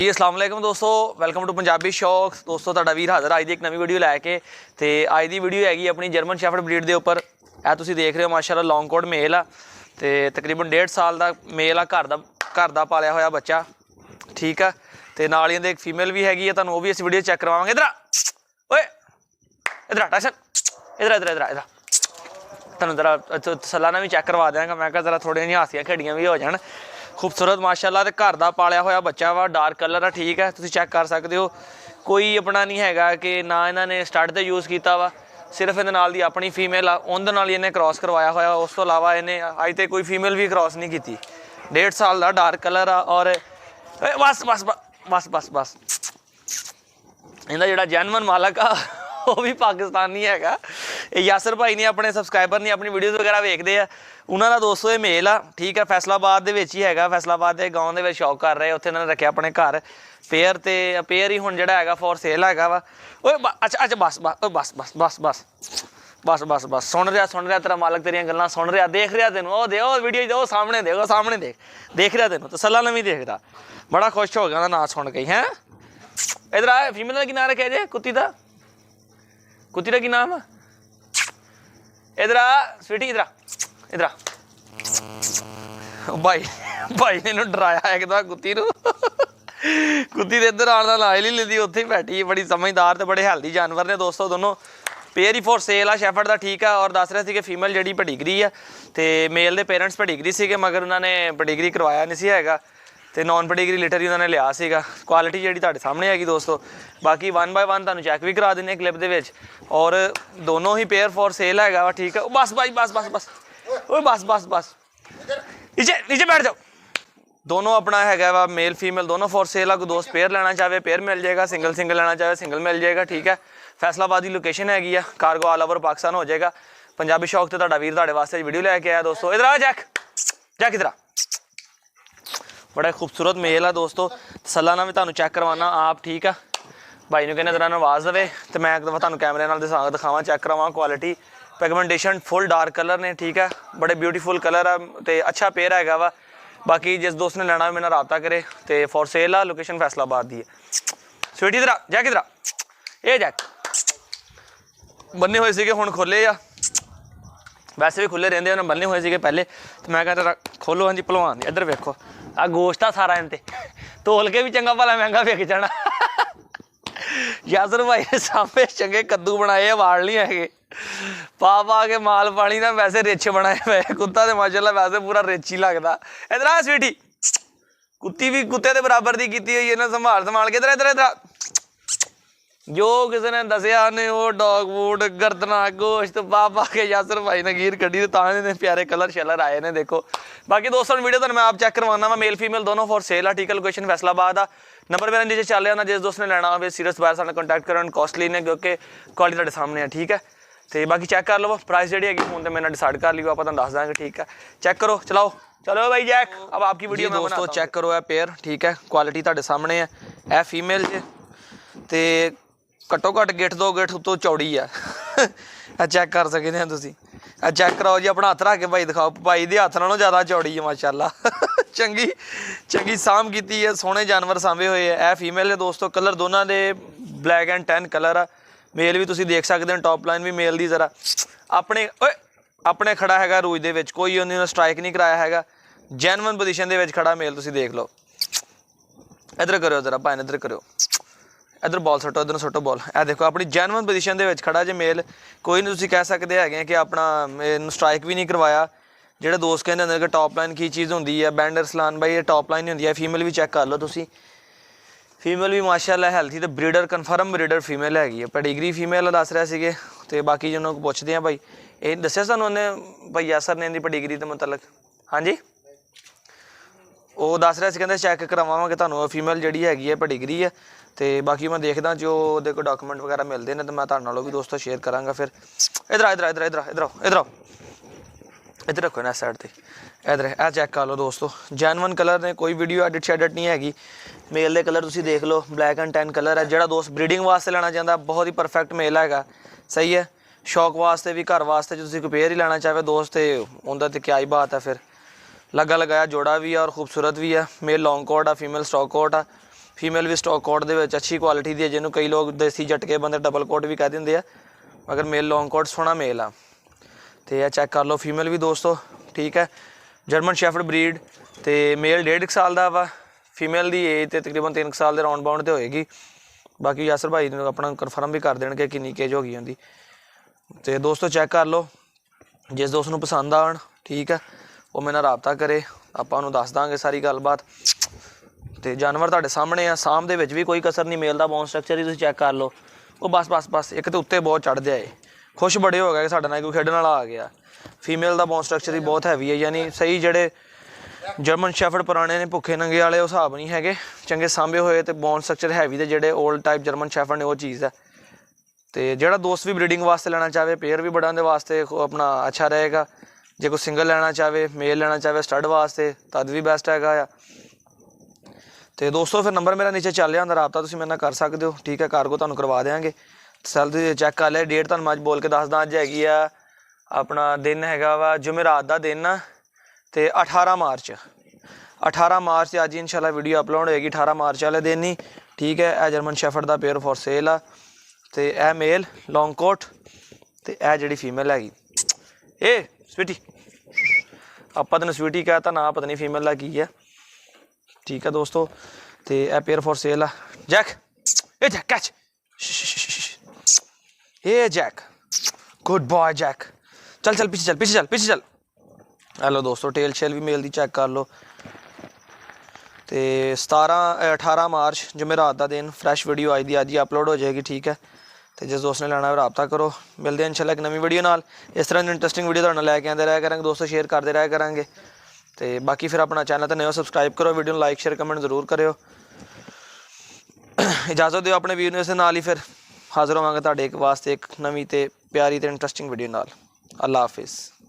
जी अस्सलाम वालेकुम दोस्तों, वेलकम टू पंजाबी शौक। दोस्तों तुहाडा वीर हाज़र अज दी एक नवी वीडियो लैके। तो अज दी वीडियो हैगी अपनी जर्मन शैफर्ड ब्रीड के उपर। यह तुसीं देख रहे हो माशाअल्लाह लॉन्ग कोट मेल आ, तो तकरीबन 1.5 साल का मेल आ, घर का पालिया होया बच्चा, ठीक है। तो नाल ही एक फीमेल भी हैगी है, तुहानूं वो भी इस वीडियो चैक करवावांगे। इधर ओए इधर टैसन इधर इधर इधर इधर तुहानूं जरा तसल्ला भी चैक करवा देंगा। मैं कहा जरा थोड़ियां जी हासियां खेड़ियां भी हो जान। खूबसूरत माशाअल्लाह ते घर का पालिया होया बच्चा वा, डार्क कलर है, ठीक है। तुसीं चैक कर सकते हो, कोई अपना नहीं हैगा कि ना इन्होंने स्टड तो यूज़ किया वा, सिर्फ इहदे नाल दी अपनी फीमेल आ, उहदे नाल ही इन्हें क्रॉस करवाया होया। उस तो इलावा इन्हें अज तक कोई फीमेल भी क्रॉस नहीं की। 1.5 साल का डार्क कलर आ। और बस बस बस बस बस इहदा जिहड़ा जैनवन मालक आ वो भी पाकिस्तानी हैगा। यासर भाई ने अपने सबसक्राइबर ने अपनी वीडियोज़ वगैरह वेखते हैं, उन्होंने दोस्तों ये मेल आ, ठीक है। फैसलाबाद के ही हैगा, फैसलाबाद के गाँव के शौक कर रहे, उत्थे इन्होंने रखे अपने घर पेयर। तो पेयर ही हुण जिहड़ा हैगा फॉर सेल हैगा वा। ओए अच्छा अच्छा बस बस बस बस बस बस बस बस बस सुन रहा तेरा मालक तेरियां गल्लां सुन रहा, देख रहा तेनों, ओ दे वीडियो दे सामने देख, सामने देख रहा तेनों, तसल्ला नहीं देखता। बड़ा खुश हो गया ना सुन के। हैं इधर आ, फीमेल का की नाम रखे जे, कुत्ती का की नाम है? इधर आ स्वीटी, इधर इधर भाई भाई ने डराया एकदम कुत्ती नूं। कुत्ती दे इधर आने का ला ही नहीं लेती, उत्थे ही बैठी। बड़ी समझदार तो बड़े हैल्दी जानवर ने दोस्तों, दोनों पेयर ही फॉर सेल आ शैफर्ड का, ठीक है। और दस रहे थे कि फीमेल जी पेडिग्री है, तो मेल के पेरेंट्स पेडिग्री से, मगर उन्होंने पेडिग्री करवाया नहीं हैगा, तो नॉन पेडिग्री लिटर ही उन्होंने लिया सीगा। क्वालिटी जी तुहाडे सामने हैगी दोस्तों। बाकी 1 बाय 1 तुहानूं चैक भी करा देने क्लिप दे विच, और दोनों ही पेयर फॉर सेल हैगा वा, ठीक है। बस भाई बस बस बस ओए बस बस बस नीचे नीचे बैठ जाओ। दोनों अपना हैगा वा मेल फीमेल दोनों फॉर सेल आ। कोई दोस्त पेयर लेना चाहे पेयर मिल जाएगा, सिंगल लेना चाहे सिंगल मिल जाएगा, ठीक है। फैसलाबाद की लोकेशन हैगी आ, कार्गो ऑल ओवर पाकिस्तान हो जाएगा। पंजाबी शौक तो तुहाडा वीर तुहाडे वास्ते वीडियो लैके आया दोस्तों। इधर आ जैक जैक इधर आ, बड़ा खूबसूरत मेल है दोस्तों। तसल्ला ना भी तुहानूं चैक करवाना आप, ठीक है। भाई ने कहना जरा आवाज़ देवे तो मैं एक दफ़ा तुहानूं कैमरे नाल दिखावां, चैक करावां। Quality pigmentation full dark colour ने, ठीक है। बड़े ब्यूटीफुल कलर है, तो अच्छा पेयर हैगा वा। बाकी जिस दोस्त ने लेना मेरे रबता करे, तो फॉर सेल आ, लोकेशन फैसलाबाद दी है। स्वीटी इधर जैक इधर ए जैक बन्ने हुए थे हुण खोले आ, वैसे भी खुले रहंदे, उन्हें बन्ने हुए थे पहले, तो मैं कहता खोलो। हाँ जी भलवान इधर वेखो, आ गोश्त आ सारा इनते, तोल के भी चंगा भला महंगा विक जाना। यासर भाई ने सामने चंगे कद्दू बनाए, वाल नहीं है पा के माल पानी ना, वैसे रिच बनाए हुए। कुत्ता तो माशाल्लाह वैसे पूरा रिच ही लगता। इधर आ स्वीटी, कुत्ती भी कुत्ते के बराबर की की हुई है ना, संभाल के। इधर इधर इधर जो किसी ने दसिया ने वो डॉग फूड गर्दना गोश्त पा के यासर भाई ने गिर कड़ी, तो प्यारे कलर शलर आए ने देखो। बाकी दोस्तों वीडियो तो मैं आप चेक करवाना वा, मेल फीमेल दोनों फॉर सेल आ, ठीक है। लोकेशन फैसलाबाद आ। नंबर मेरा नीचे चल रहा, जिस दोस्त ने लेना हो सीरियस बायर साथ कॉन्टैक्ट करन, कॉस्टली ने क्योंकि क्वालिटी तुहाडे सामने है, ठीक है। तो बाकी चेक कर लो, प्राइस जी है फोन तो मैंने डिसाइड कर लियो, आप दस देंगे, ठीक है। चेक करो, चलाओ चलो भाई जैक, अब आपकी वीडियो में दोस्तों चेक करो है पेयर, ठीक है। क्वालिटी तुहाडे सामने है, यह फीमेल जे, तो घट्टो घट्ट गिठ 2 गिठ उत्तों चौड़ी है। चेक कर सकते हैं तुसीं, चेक कराओ जी, अपना हथ रख के भाई दिखाओ। भाई दे हथ नालों ज़्यादा चौड़ी है माशाल्लाह। चंगी चंगी साम की है, सोहने जानवर सांभे हुए है। यह फीमेल है दोस्तों, कलर दोनों के ब्लैक एंड टैन कलर आ। मेल भी तुसीं देख सकते हैं, टॉप लाइन भी मेल दी जरा अपने अपने खड़ा है रूज दे विच, कोई उन्होंने स्ट्राइक नहीं कराया है, जैनवन पोजीशन दे विच खड़ा मेल, तुसीं देख लो। इधर करो जरा भाई, इधर करो, इधर बॉल सट्टो, इधर सट्टो बॉल। यह देखो अपनी जैनवन पोजीशन दे विच खड़ा जे मेल, कोई नहीं तुसीं कह सकते हैं कि अपना स्ट्राइक भी नहीं करवाया। जो दोस्त कहते हैं कि टॉप लाइन की चीज़ होंगी है, बैंडर सलान भाई ये टॉप लाइन होंगी है। फीमेल भी चेक कर लो तुसीं, फीमेल भी माशाल्लाह हैल्थी, तो ब्रीडर कन्फर्म ब्रीडर फीमेल हैगी है, पेडिग्री फीमेल दस रहे थे। तो बाकी जिन्होंने को पुछते हैं भाई, ये दसिया सानूं उन्हें भाई यासर ने इहदी पेडिग्री तो मतलब, हाँ जी वो दस रहे थे, कहते चैक करवावांगे तुहानूं फीमेल जी हैगी है पेडिग्री है। तो बाकी मैं देखदा जो उहदे कोई डॉक्यूमेंट वगैरह मिलते हैं तो मैं तुहाडे नाल भी दोस्तों शेयर करांगा। फिर इधर इधर इधर इधर इधर इधर इधर रखो ना साइड पर, इधर यह चेक कर लो दोस्तों, जैनवन कलर ने, कोई वीडियो एडिट शैडिट नहीं हैगी। मेल के कलर तुसीं देख लो, ब्लैक एंड टैन कलर है। जो दोस्त ब्रीडिंग वास्ते लेना चाहता बहुत ही परफेक्ट मेल हैगा, सही है। शौक वास्ते भी घर वास्ते जो तुसीं कोई पेयर ही लेना चाहे दोस्त, तो उनका तो क्या ही बात है। फिर लगा लगाया जोड़ा भी है और खूबसूरत भी है। मेल लॉन्ग कोट आ, फीमेल स्टॉक कोट आ। फीमेल भी स्टॉक कोट दे विच अच्छी क्वालिटी दी है, जिन्होंने कई लोग देसी झटके बंदे डबल कोट भी कह देंगे आ, मगर मेल लॉन्ग कोट सोहना मेल आ। तो यह चैक कर लो फीमेल भी दोस्तों, ठीक है। जर्मन शैफर्ड ब्रीड, तो मेल 1.5 साल का वा, फीमेल की एज तो तकरीबन 3 साल के राउंड बाउंड तो होएगी। बाकी यासर भाई अपना कन्फर्म भी कर देंगे कि कितनी केज होगी उनकी। तो दोस्तों चैक कर लो, जिस दोस्त को पसंद आन ठीक है वो मेरे नाल रबता करे, आपां दस देंगे सारी गलबात। तो जानवर तुहाडे सामने आ, साम दे विच भी कोई कसर नहीं, मेल का बोन स्ट्रक्चर ही तुसीं चैक कर लो। वो बस बस बस एक तो उत्ते बहुत चढ़ जाए, खुश बड़े हो गए कि साडे नाल कोई खेडण वाला आ गया। फीमेल का बोन स्ट्रक्चर ही बहुत हैवी है, यानी सही जेडे जर्मन शैफर्ड पुराने ने भुखे नंगे वाले हिसाब नहीं है, चंगे सांभे हुए तो बोन स्ट्रक्चर हैवी दे जेडे ओल्ड टाइप जर्मन शैफर्ड ने वो चीज़ है। तो जोड़ा दोस्त भी ब्रीडिंग वास्ते लेना चाहे, पेयर भी बड़ा वास्ते अपना अच्छा रहेगा। जो कोई सिंगल लेना चाहे, मेल लेना चाहे स्टड वास्ते, तद भी बेस्ट है। तो दोस्तों फिर नंबर मेरा नीचे चल रहा अंदर, रबता तुसीं मेरे नाल कर सकते हो, ठीक है। कार्गो तुहानूं करवा देंगे। सैल चैक कर लिया, डेट तुहानूं अज बोल के दसदा, अज हैगी आ अपना दिन हैगा वा जुमेरात का दिन आ, तो 18 मार्च 18 मार्च अज इंशाल्लाह वीडियो अपलोड होएगी 18 मार्च वाले दिन ही, ठीक है। यह जर्मन शैफर्ड का पेयर फॉर सेल आ, तो यह मेल लॉन्ग कोट, तो यह जी फीमेल हैगी ए स्वीटी, आप तेन स्वीटी कहता ना, पता नहीं फीमेल का की है, ठीक है दोस्तों। तो यह पेयर फॉर सेल आ। जैक ए जैक कैच, ए जैक गुड बॉय जैक, चल चल पीछे चल पीछे चल पीछे चल। हेलो दोस्तों, टेल शेल भी मेल की चैक कर लो। तो 18 मार्च जुमेरात का दिन, फ्रैश वीडियो आई दी अज ही अपलोड हो जाएगी, ठीक है। तो जिस दोस्त ने लेना रबता करो, मिलते हैं इंशाल्लाह एक नवी वीडियो नाल। इस तरह की इंटरेस्टिंग वीडियो तुहाडे नाल लैके आंदे रहा करेंगे दोस्तों, शेयर करते रहा करेंगे। तो बाकी फिर अपना चैनल तो नया सबसक्राइब करो, वीडियो लाइक शेयर कमेंट जरूर करो। इजाज़त दो अपने वीडियो से नाल ही फिर हाजिर होवांगे तुहाडे वास्ते एक नवी तो प्यारी तो इंटरेस्टिंग वीडियो नाल। अल्लाह हाफिज़।